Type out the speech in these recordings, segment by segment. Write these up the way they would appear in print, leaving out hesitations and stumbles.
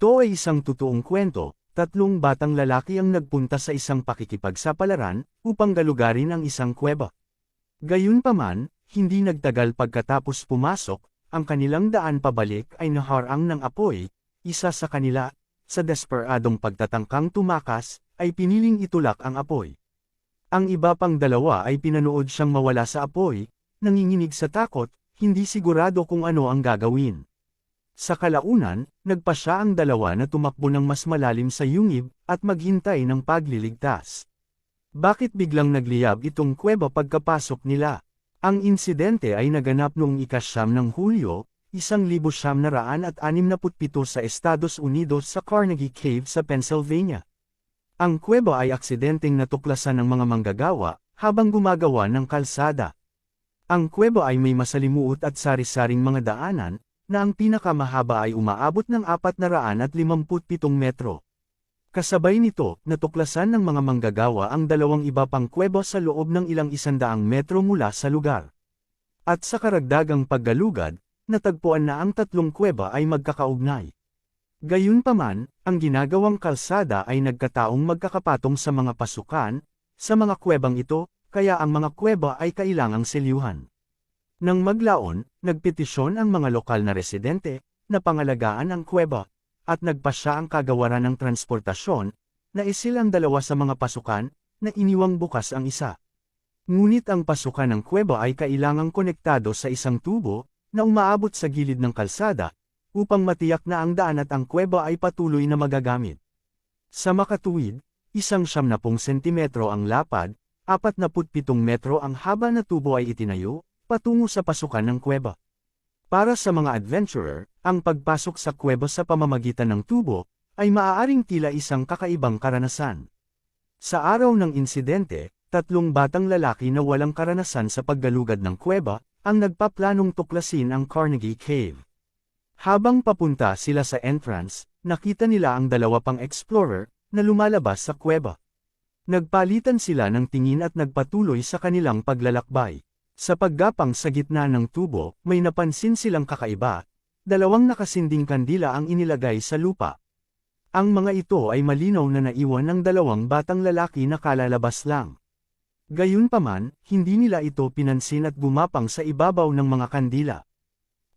Ito ay isang totoong kwento, tatlong batang lalaki ang nagpunta sa isang pakikipagsapalaran, upang galugarin ang isang kuweba. Gayunpaman, hindi nagtagal pagkatapos pumasok, ang kanilang daan pabalik ay naharang ng apoy, isa sa kanila, sa desperadong pagtatangkang tumakas, ay piniling itulak ang apoy. Ang iba pang dalawa ay pinanood siyang mawala sa apoy, nanginginig sa takot, hindi sigurado kung ano ang gagawin. Sa kalaunan, nagpasya ang dalawa na tumakbo ng mas malalim sa yungib, at maghintay ng pagliligtas. Bakit biglang nagliyab itong kuweba pagkapasok nila? Ang insidente ay naganap noong ika-9 ng Hulyo, 1967 sa Estados Unidos sa Carnegie Cave sa Pennsylvania. Ang kuweba ay aksidenteng natuklasan ng mga manggagawa, habang gumagawa ng kalsada. Ang kuweba ay may masalimuot at sari-saring mga daanan, na ang pinakamahaba ay umaabot ng 457 metro. Kasabay nito, natuklasan ng mga manggagawa ang dalawang iba pang kuweba sa loob ng ilang 100 metro mula sa lugar. At sa karagdagang paggalugad, natagpuan na ang tatlong kuweba ay magkakaugnay. Gayunpaman, ang ginagawang kalsada ay nagkataong magkakapatong sa mga pasukan, sa mga kuwebang ito, kaya ang mga kuweba ay kailangang selyuhan. Nang maglaon, nagpetisyon ang mga lokal na residente, na pangalagaan ang kuweba, at nagpasya ang kagawaran ng transportasyon, na isil ang dalawa sa mga pasukan, na iniwang bukas ang isa. Ngunit ang pasukan ng kuweba ay kailangang konektado sa isang tubo, na umaabot sa gilid ng kalsada, upang matiyak na ang daan at ang kuweba ay patuloy na magagamit. Sa makatuwid, 170 sentimetro ang lapad, 47 metro ang haba na tubo ay itinayo, patungo sa pasukan ng kuweba. Para sa mga adventurer, ang pagpasok sa kuweba sa pamamagitan ng tubo, ay maaaring tila isang kakaibang karanasan. Sa araw ng insidente, tatlong batang lalaki na walang karanasan sa paggalugad ng kuweba, ang nagpaplanong tuklasin ang Carnegie Cave. Habang papunta sila sa entrance, nakita nila ang dalawa pang explorer, na lumalabas sa kuweba. Nagpalitan sila ng tingin at nagpatuloy sa kanilang paglalakbay. Sa paggapang sa gitna ng tubo, may napansin silang kakaiba, dalawang nakasinding kandila ang inilagay sa lupa. Ang mga ito ay malinaw na naiwan ng dalawang batang lalaki na kalalabas lang. Gayunpaman, hindi nila ito pinansin at gumapang sa ibabaw ng mga kandila.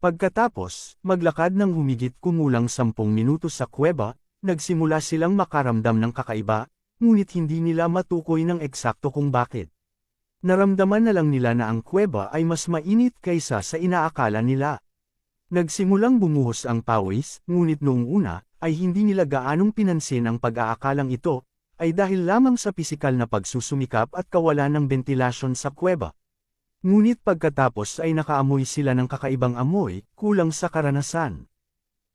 Pagkatapos, maglakad ng humigit kumulang 10 minuto sa kuweba, nagsimula silang makaramdam ng kakaiba, ngunit hindi nila matukoy ng eksakto kung bakit. Naramdaman na lang nila na ang kuweba ay mas mainit kaysa sa inaakala nila. Nagsimulang bumuhos ang pawis, ngunit noong una, ay hindi nila gaanong pinansin ang pag-aakalang ito, ay dahil lamang sa pisikal na pagsusumikap at kawalan ng bentilasyon sa kuweba. Ngunit pagkatapos ay nakaamoy sila ng kakaibang amoy, kulang sa karanasan.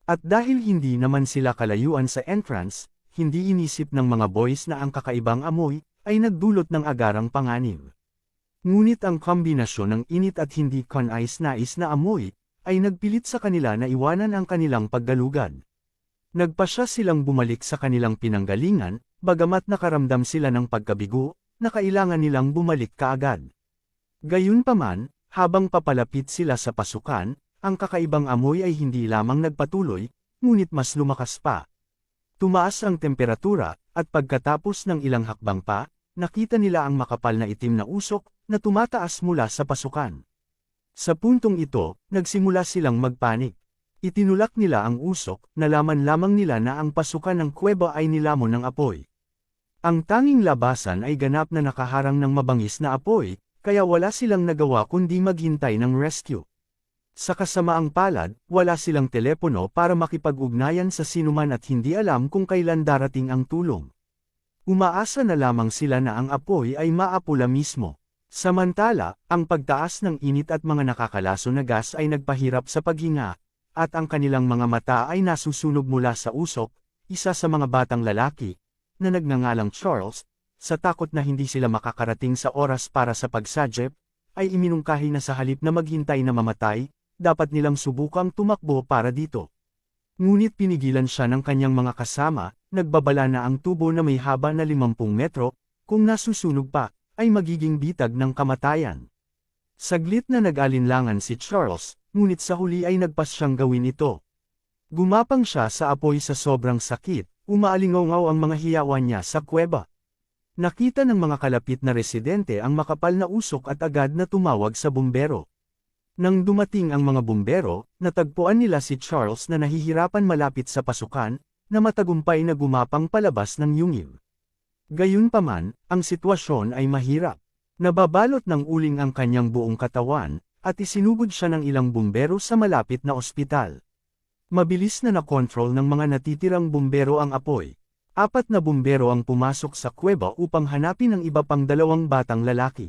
At dahil hindi naman sila kalayuan sa entrance, hindi inisip ng mga boys na ang kakaibang amoy, ay nagdulot ng agarang panganib. Ngunit ang kombinasyon ng init at hindi kanais-nais na amoy, ay nagpilit sa kanila na iwanan ang kanilang paggalugad. Nagpasya silang bumalik sa kanilang pinanggalingan, bagamat nakaramdam sila ng pagkabigo, na kailangan nilang bumalik kaagad. Gayunpaman, habang papalapit sila sa pasukan, ang kakaibang amoy ay hindi lamang nagpatuloy, ngunit mas lumakas pa. Tumaas ang temperatura, at pagkatapos ng ilang hakbang pa, nakita nila ang makapal na itim na usok, na tumataas mula sa pasukan. Sa puntong ito, nagsimula silang magpanik. Itinulak nila ang usok, nalaman lamang nila na ang pasukan ng kuweba ay nilamon ng apoy. Ang tanging labasan ay ganap na nakaharang ng mabangis na apoy, kaya wala silang nagawa kundi maghintay ng rescue. Sa kasamaang palad, wala silang telepono para makipag-ugnayan sa sinuman at hindi alam kung kailan darating ang tulong. Umaasa na lamang sila na ang apoy ay maapula mismo. Samantala, ang pagtaas ng init at mga nakakalaso na gas ay nagpahirap sa paghinga, at ang kanilang mga mata ay nasusunog mula sa usok, isa sa mga batang lalaki, na nagngangalang Charles, sa takot na hindi sila makakarating sa oras para sa pagsadyep, ay iminungkahi na sa halip na maghintay na mamatay, dapat nilang subukang tumakbo para dito. Ngunit pinigilan siya ng kanyang mga kasama, nagbabala na ang tubo na may haba na 50 metro, kung nasusunog pa, ay magiging bitag ng kamatayan. Saglit na nag-alinlangan si Charles, ngunit sa huli ay nagpas siyang gawin ito. Gumapang siya sa apoy sa sobrang sakit, umaalingaw ang mga hiyawan niya sa kuweba. Nakita ng mga kalapit na residente ang makapal na usok at agad na tumawag sa bumbero. Nang dumating ang mga bumbero, natagpuan nila si Charles na nahihirapan malapit sa pasukan, na matagumpay na gumapang palabas ng yungib. Gayunpaman, ang sitwasyon ay mahirap. Nababalot ng uling ang kanyang buong katawan, at isinugod siya ng ilang bumbero sa malapit na ospital. Mabilis na nakontrol ng mga natitirang bumbero ang apoy. 4 na bumbero ang pumasok sa kuweba upang hanapin ang iba pang 2 batang lalaki.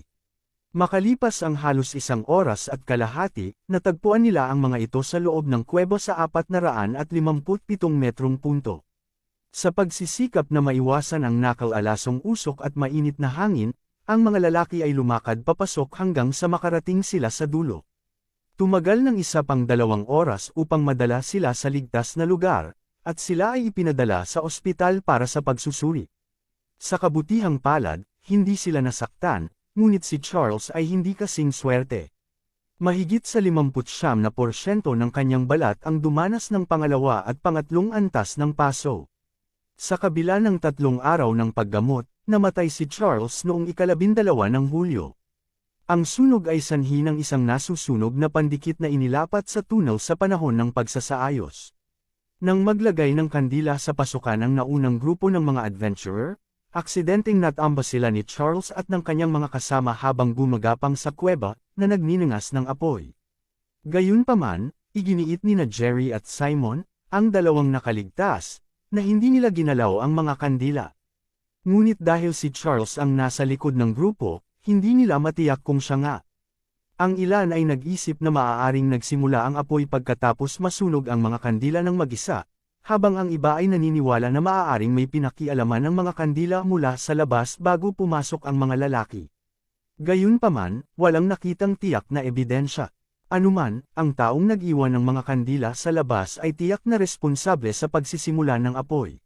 Makalipas ang halos 1 oras at kalahati, natagpuan nila ang mga ito sa loob ng kuweba sa 457 metrong punto. Sa pagsisikap na maiwasan ang nakal-alasong usok at mainit na hangin, ang mga lalaki ay lumakad papasok hanggang sa makarating sila sa dulo. Tumagal ng 1 pang 2 oras upang madala sila sa ligtas na lugar, at sila ay ipinadala sa ospital para sa pagsusuri. Sa kabutihang palad, hindi sila nasaktan, ngunit si Charles ay hindi kasing swerte. Mahigit sa 59% ng kanyang balat ang dumanas ng pangalawa at pangatlong antas ng paso. Sa kabila ng 3 araw ng paggamot, namatay si Charles noong 12 ng Hulyo. Ang sunog ay sanhi ng isang nasusunog na pandikit na inilapat sa tunnel sa panahon ng pagsasaayos. Nang maglagay ng kandila sa pasukan ang naunang grupo ng mga adventurer, aksidenteng natamba sila ni Charles at ng kanyang mga kasama habang gumagapang sa kuweba na nagniningas ng apoy. Gayunpaman, iginiit ni na Jerry at Simon, ang 2 nakaligtas, na hindi nila ginalaw ang mga kandila. Ngunit dahil si Charles ang nasa likod ng grupo, hindi nila matiyak kung siya nga. Ang ilan ay nag-isip na maaaring nagsimula ang apoy pagkatapos masunog ang mga kandila ng mag-isa, habang ang iba ay naniniwala na maaaring may pinakialaman ng mga kandila mula sa labas bago pumasok ang mga lalaki. Gayunpaman, walang nakitang tiyak na ebidensya. Anuman, ang taong nag-iwan ng mga kandila sa labas ay tiyak na responsable sa pagsisimula ng apoy.